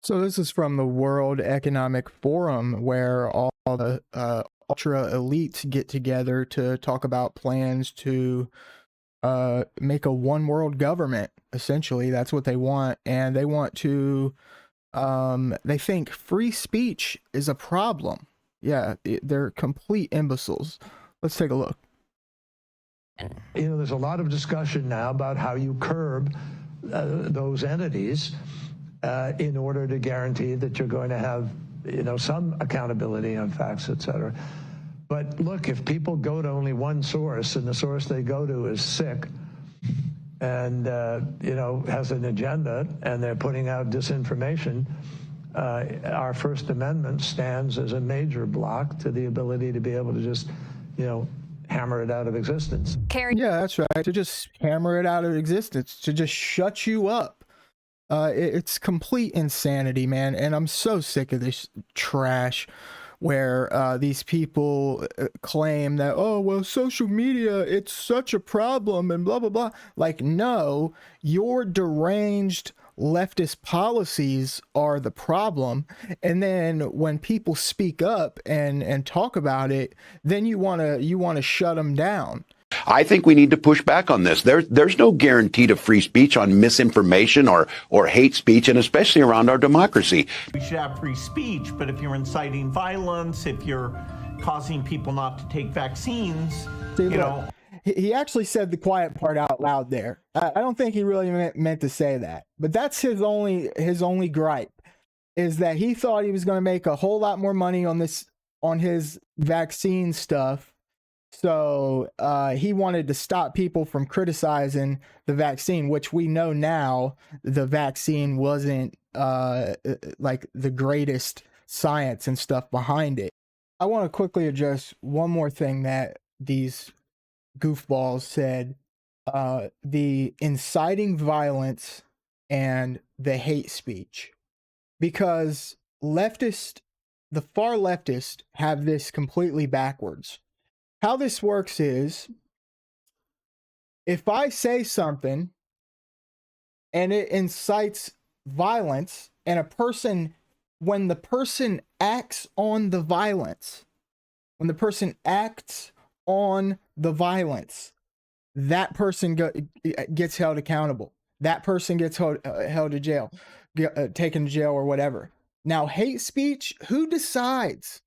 So this is from the World Economic Forum, where all the ultra elites get together to talk about plans to make a one world government. Essentially, that's what they want, and they want to. They think free speech is a problem. Yeah, they're complete imbeciles. Let's take a look. There's a lot of discussion now about how you curb those entities in order to guarantee that you're going to have, some accountability on facts, et cetera. But look, if people go to only one source and the source they go to is sick and, has an agenda and they're putting out disinformation, our First Amendment stands as a major block to the ability to be able to just, hammer it out of existence. Kerry. Yeah, that's right. To just hammer it out of existence, to just shut you up. It's complete insanity, man. And I'm so sick of this trash where these people claim that, oh, well, social media, it's such a problem and blah, blah, blah. Like, no, your deranged leftist policies are the problem. And then when people speak up and talk about it, then you want to shut them down. I think we need to push back on this. There's no guarantee to free speech on misinformation or hate speech, and especially around our democracy. We should have free speech, but if you're inciting violence, if you're causing people not to take vaccines, He actually said the quiet part out loud there. I don't think he really meant to say that, but that's his only gripe, is that he thought he was going to make a whole lot more money on his vaccine stuff. So he wanted to stop people from criticizing the vaccine, which we know now the vaccine wasn't like the greatest science and stuff behind it. I want to quickly address one more thing that these goofballs said, the inciting violence and the hate speech, because the far leftists have this completely backwards. How this works is, if I say something and it incites violence, and when the person acts on the violence, that person gets held accountable. That person gets held to jail, taken to jail or whatever. Now, hate speech, who decides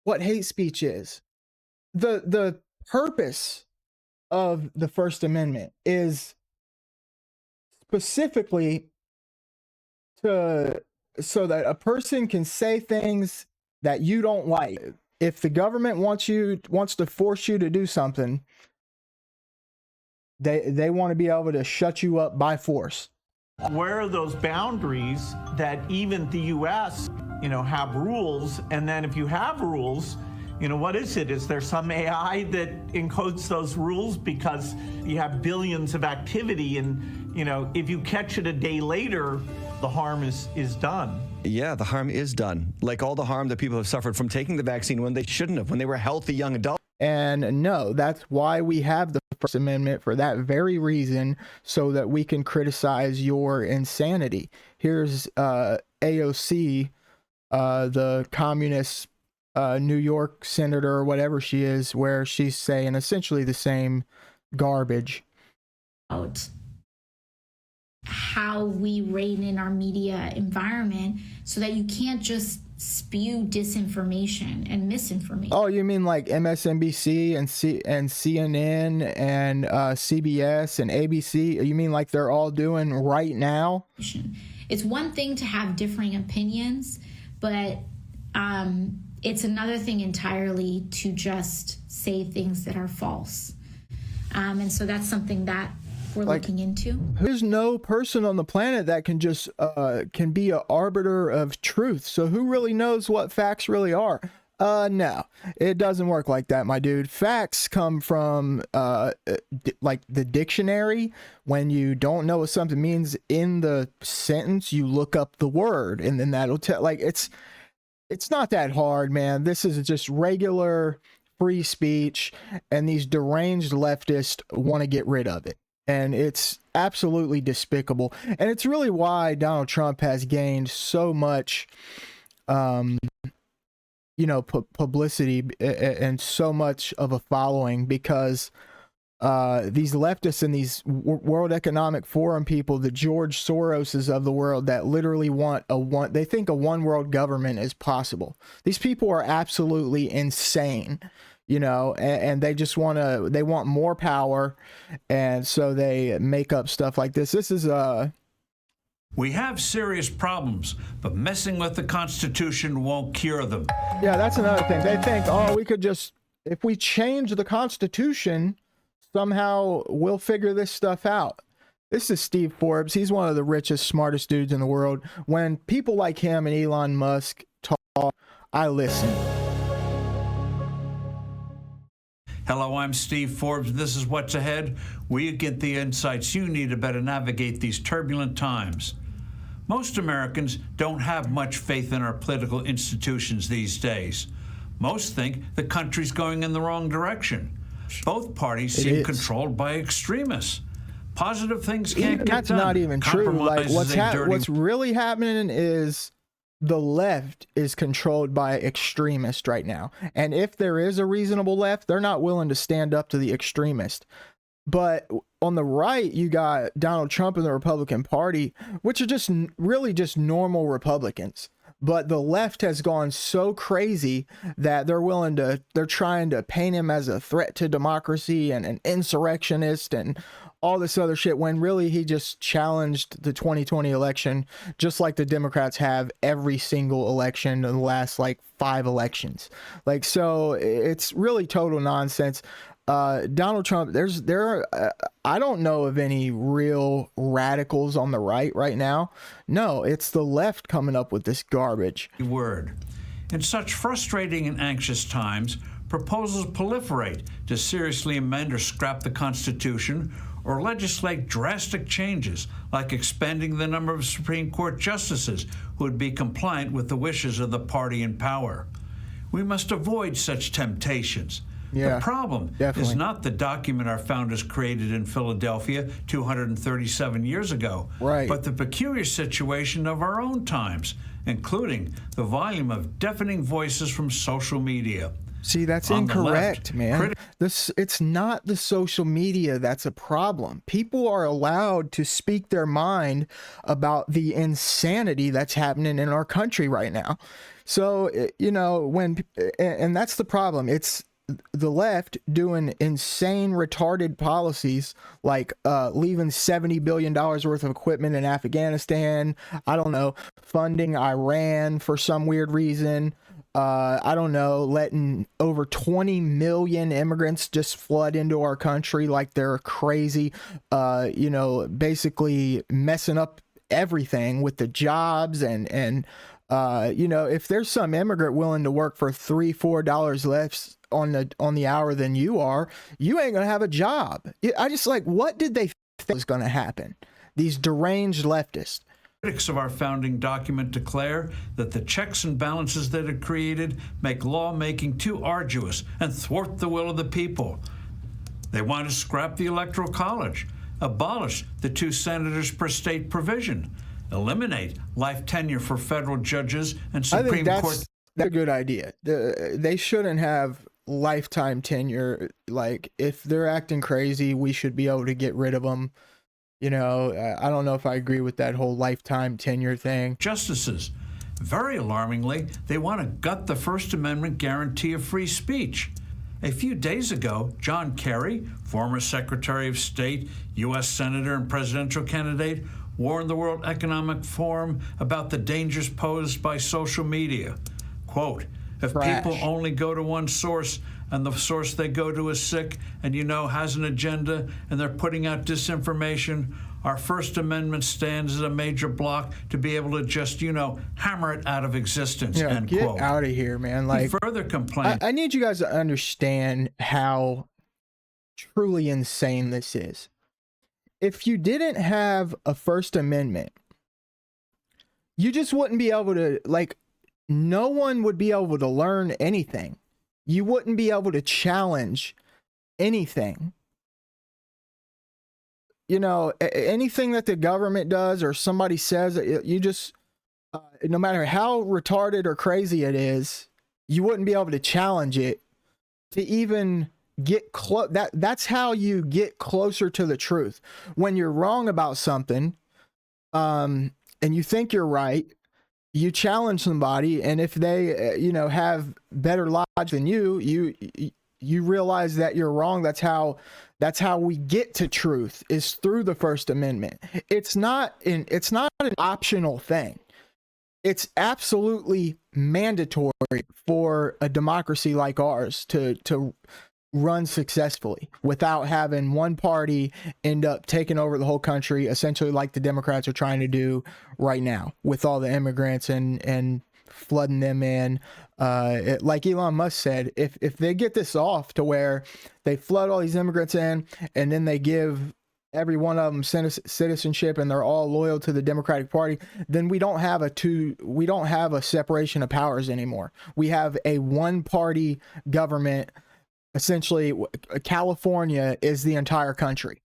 what hate speech is? The purpose of the First Amendment is specifically so that a person can say things that you don't like. If the government wants to force you to do something, they want to be able to shut you up by force. Where are those boundaries that even the U.S., have rules? And then if you have rules, what is it? Is there some AI that encodes those rules? Because you have billions of activity and, if you catch it a day later, the harm is done. Yeah, the harm is done. Like all the harm that people have suffered from taking the vaccine when they shouldn't have, when they were healthy young adults. And no, that's why we have the First Amendment, for that very reason, so that we can criticize your insanity. Here's AOC, the communist New York senator or whatever she is, where she's saying essentially the same garbage. About how we rein in our media environment so that you can't just spew disinformation and misinformation. Oh, you mean like MSNBC and CNN and CBS and ABC? You mean like they're all doing right now? It's one thing to have differing opinions, but it's another thing entirely to just say things that are false. And so that's something that we're looking into. There's no person on the planet that can just can be an arbiter of truth. So who really knows what facts really are? No, it doesn't work like that, my dude. Facts come from like the dictionary. When you don't know what something means in the sentence, you look up the word, and then that'll tell. Like it's not that hard, man. This is just regular free speech, and these deranged leftists want to get rid of it. And it's absolutely despicable. And it's really why Donald Trump has gained so much, publicity and so much of a following, because these leftists and these World Economic Forum people, the George Soroses of the world, that literally they think a one world government is possible. These people are absolutely insane, and they just they want more power. And so they make up stuff like this. This is We have serious problems, but messing with the Constitution won't cure them. Yeah, that's another thing. They think, we could just, if we change the Constitution, somehow we'll figure this stuff out. This is Steve Forbes. He's one of the richest, smartest dudes in the world. When people like him and Elon Musk talk, I listen. Hello, I'm Steve Forbes. This is What's Ahead, where you get the insights you need to better navigate these turbulent times. Most Americans don't have much faith in our political institutions these days. Most think the country's going in the wrong direction. Both parties seem controlled by extremists. Positive things can't get done. That's not even true. Like what's really happening is the left is controlled by extremists right now. And if there is a reasonable left, they're not willing to stand up to the extremist. But on the right, you got Donald Trump and the Republican Party, which are just really just normal Republicans. But the left has gone so crazy that they're trying to paint him as a threat to democracy and an insurrectionist and all this other shit, when really he just challenged the 2020 election, just like the Democrats have every single election in the last 5 elections. So it's really total nonsense. Donald Trump, I don't know of any real radicals on the right now. No, it's the left coming up with this garbage. Word. In such frustrating and anxious times, proposals proliferate to seriously amend or scrap the Constitution or legislate drastic changes, like expanding the number of Supreme Court justices who would be compliant with the wishes of the party in power. We must avoid such temptations. Yeah, the problem is not the document our founders created in Philadelphia 237 years ago, but the peculiar situation of our own times, including the volume of deafening voices from social media. See, that's incorrect, man. It's not the social media that's a problem. People are allowed to speak their mind about the insanity that's happening in our country right now. So, and that's the problem. It's the left doing insane, retarded policies like leaving $70 billion worth of equipment in Afghanistan. I don't know, funding Iran for some weird reason. I don't know, letting over 20 million immigrants just flood into our country like they're crazy, basically messing up everything with the jobs and if there's some immigrant willing to work for $3-4 less on the hour than you are, you ain't gonna have a job. I just what did they think was gonna happen? These deranged leftists. Critics of our founding document declare that the checks and balances that it created make lawmaking too arduous and thwart the will of the people. They want to scrap the Electoral College, abolish the 2 senators per state provision, eliminate life tenure for federal judges and Supreme Court. That's a good idea. They shouldn't have lifetime tenure. If they're acting crazy, we should be able to get rid of them. I don't know if I agree with that whole lifetime tenure thing. Justices. Very alarmingly, they want to gut the First Amendment guarantee of free speech. A few days ago, John Kerry, former Secretary of State, U.S. Senator and presidential candidate, warned the World Economic Forum about the dangers posed by social media. Quote, if people only go to one source and the source they go to is sick and has an agenda and they're putting out disinformation, our First Amendment stands as a major block to be able to just, hammer it out of existence. Yeah, end get quote. Out of here, man. Further complaint. I need you guys to understand how truly insane this is. If you didn't have a First Amendment, you just wouldn't be able to, no one would be able to learn anything. You wouldn't be able to challenge anything. anything that the government does or somebody says, you just, no matter how retarded or crazy it is, you wouldn't be able to challenge it to even get close. That's how you get closer to the truth. When you're wrong about something, and you think you're right, you challenge somebody, and if they, have better logic than you realize that you're wrong. That's how we get to truth, is through the First Amendment. It's not an optional thing. It's absolutely mandatory for a democracy like ours to run successfully without having one party end up taking over the whole country, essentially like the Democrats are trying to do right now with all the immigrants and flooding them in. Like Elon Musk said, if they get this off to where they flood all these immigrants in and then they give every one of them citizenship and they're all loyal to the Democratic Party, then we don't have a separation of powers anymore. We have a one party government. Essentially, California is the entire country.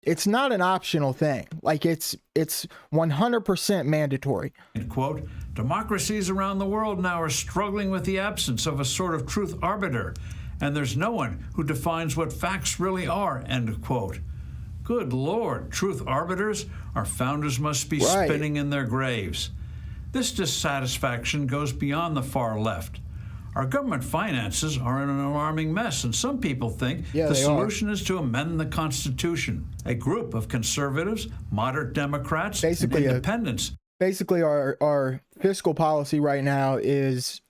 It's not an optional thing. Like it's 100% mandatory. And quote, democracies around the world now are struggling with the absence of a sort of truth arbiter, and there's no one who defines what facts really are, end quote. Good Lord, truth arbiters? Our founders must be spinning in their graves. This dissatisfaction goes beyond the far left. Our government finances are in an alarming mess, and some people think the solution is to amend the Constitution. A group of conservatives, moderate Democrats, and independents. Basically, our fiscal policy right now is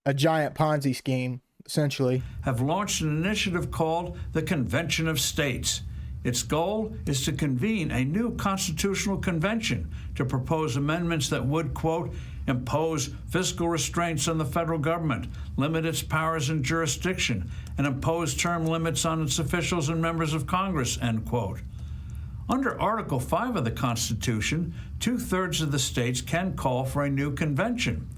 a giant Ponzi scheme, essentially. Have launched an initiative called the Convention of States. Its goal is to convene a new constitutional convention to propose amendments that would, quote, impose fiscal restraints on the federal government, limit its powers and jurisdiction, and impose term limits on its officials and members of Congress, end quote. Under Article 5 of the Constitution, 2/3 of the states can call for a new convention.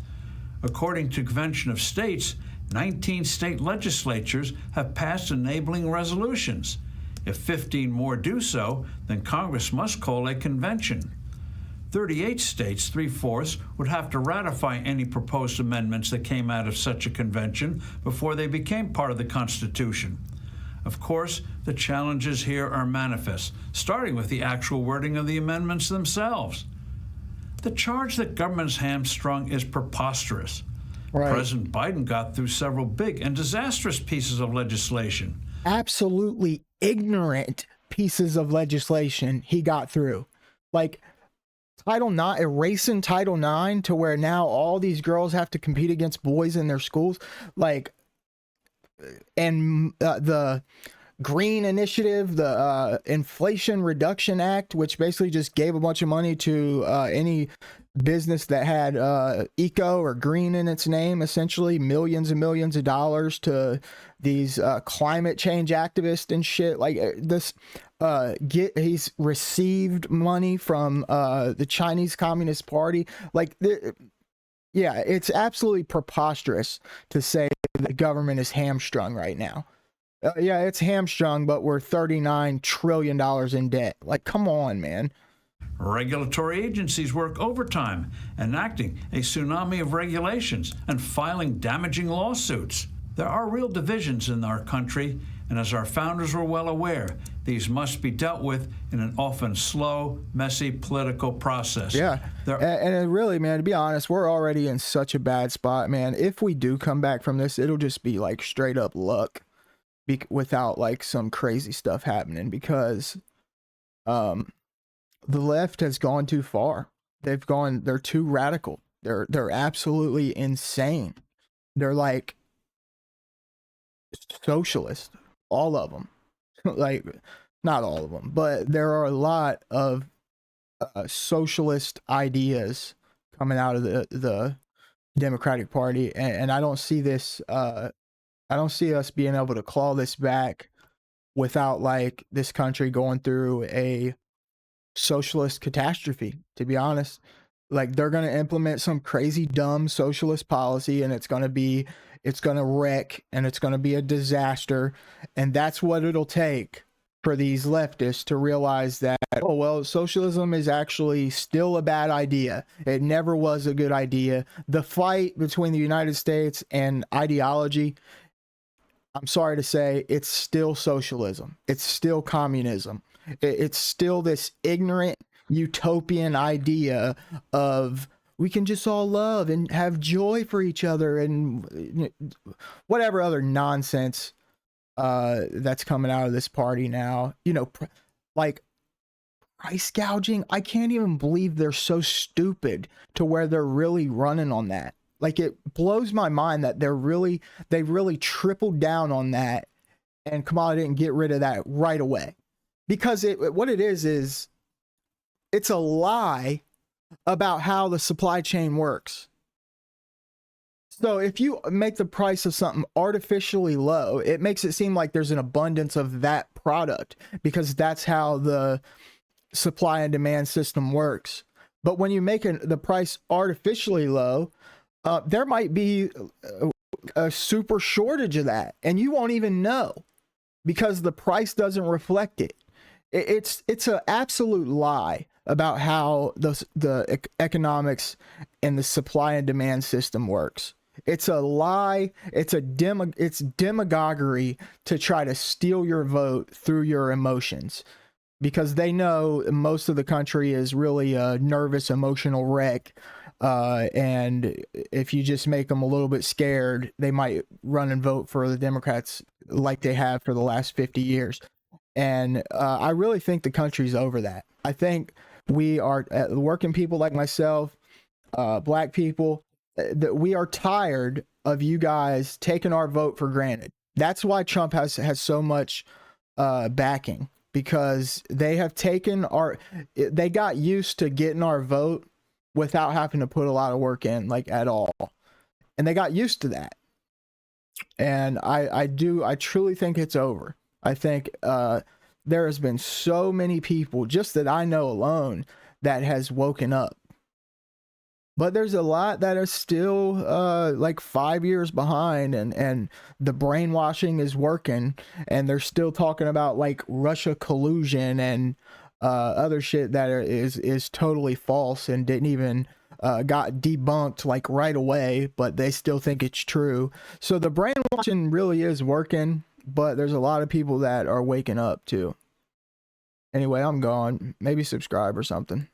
According to Convention of States, 19 state legislatures have passed enabling resolutions. If 15 more do so, then Congress must call a convention. 38 states, 3/4, would have to ratify any proposed amendments that came out of such a convention before they became part of the Constitution. Of course, the challenges here are manifest, starting with the actual wording of the amendments themselves. The charge that government's hamstrung is preposterous. Right. President Biden got through several big and disastrous pieces of legislation. Absolutely ignorant pieces of legislation he got through. Like Title IX, erasing Title IX to where now all these girls have to compete against boys in their schools. Like, and the Green Initiative, the Inflation Reduction Act, which basically just gave a bunch of money to any business that had eco or green in its name, essentially millions and millions of dollars to these climate change activists and shit. Like this, he's received money from the Chinese Communist Party. Like, yeah, it's absolutely preposterous to say the government is hamstrung right now. Yeah, it's hamstrung, but we're $39 trillion in debt. Like, come on, man. Regulatory agencies work overtime, enacting a tsunami of regulations and filing damaging lawsuits. There are real divisions in our country, and as our founders were well aware, these must be dealt with in an often slow, messy political process. Yeah, and really, man, to be honest, we're already in such a bad spot, man. If we do come back from this, it'll just be like straight up luck, without like some crazy stuff happening, because the left has gone too far. They're too radical. They're absolutely insane. They're like socialist, all of them. Like, not all of them, but there are a lot of socialist ideas coming out of the Democratic Party, and I don't see this. I don't see us being able to claw this back without like this country going through a socialist catastrophe, to be honest. Like, they're going to implement some crazy dumb socialist policy, and it's going to wreck, and it's going to be a disaster, and that's what it'll take for these leftists to realize that, oh, well, socialism is actually still a bad idea. It never was a good idea. The fight between the United States and ideology, I'm sorry to say, it's still socialism. It's still communism. It's still this ignorant utopian idea of we can just all love and have joy for each other and whatever other nonsense that's coming out of this party now. Like price gouging. I can't even believe they're so stupid to where they're really running on that. Like, it blows my mind that they really tripled down on that, and Kamala didn't get rid of that right away. Because what it is it's a lie about how the supply chain works. So if you make the price of something artificially low, it makes it seem like there's an abundance of that product because that's how the supply and demand system works. But when you make the price artificially low, there might be a super shortage of that, and you won't even know because the price doesn't reflect it. It's an absolute lie about how the economics and the supply and demand system works. It's a lie. It's demagoguery to try to steal your vote through your emotions, because they know most of the country is really a nervous, emotional wreck. And if you just make them a little bit scared, they might run and vote for the Democrats like they have for the last 50 years. And I really think the country's over that. I think we are, working people like myself, black people, that we are tired of you guys taking our vote for granted. That's why Trump has so much backing, because they have taken they got used to getting our vote without having to put a lot of work in, like, at all. And they got used to that. And I truly think it's over. I think there has been so many people, just that I know alone, that has woken up. But there's a lot that are still like 5 years behind, and the brainwashing is working, and they're still talking about like Russia collusion and other shit that is totally false and didn't even got debunked like right away, but they still think it's true. So the brainwashing really is working, but there's a lot of people that are waking up too. Anyway, I'm gone. Maybe subscribe or something.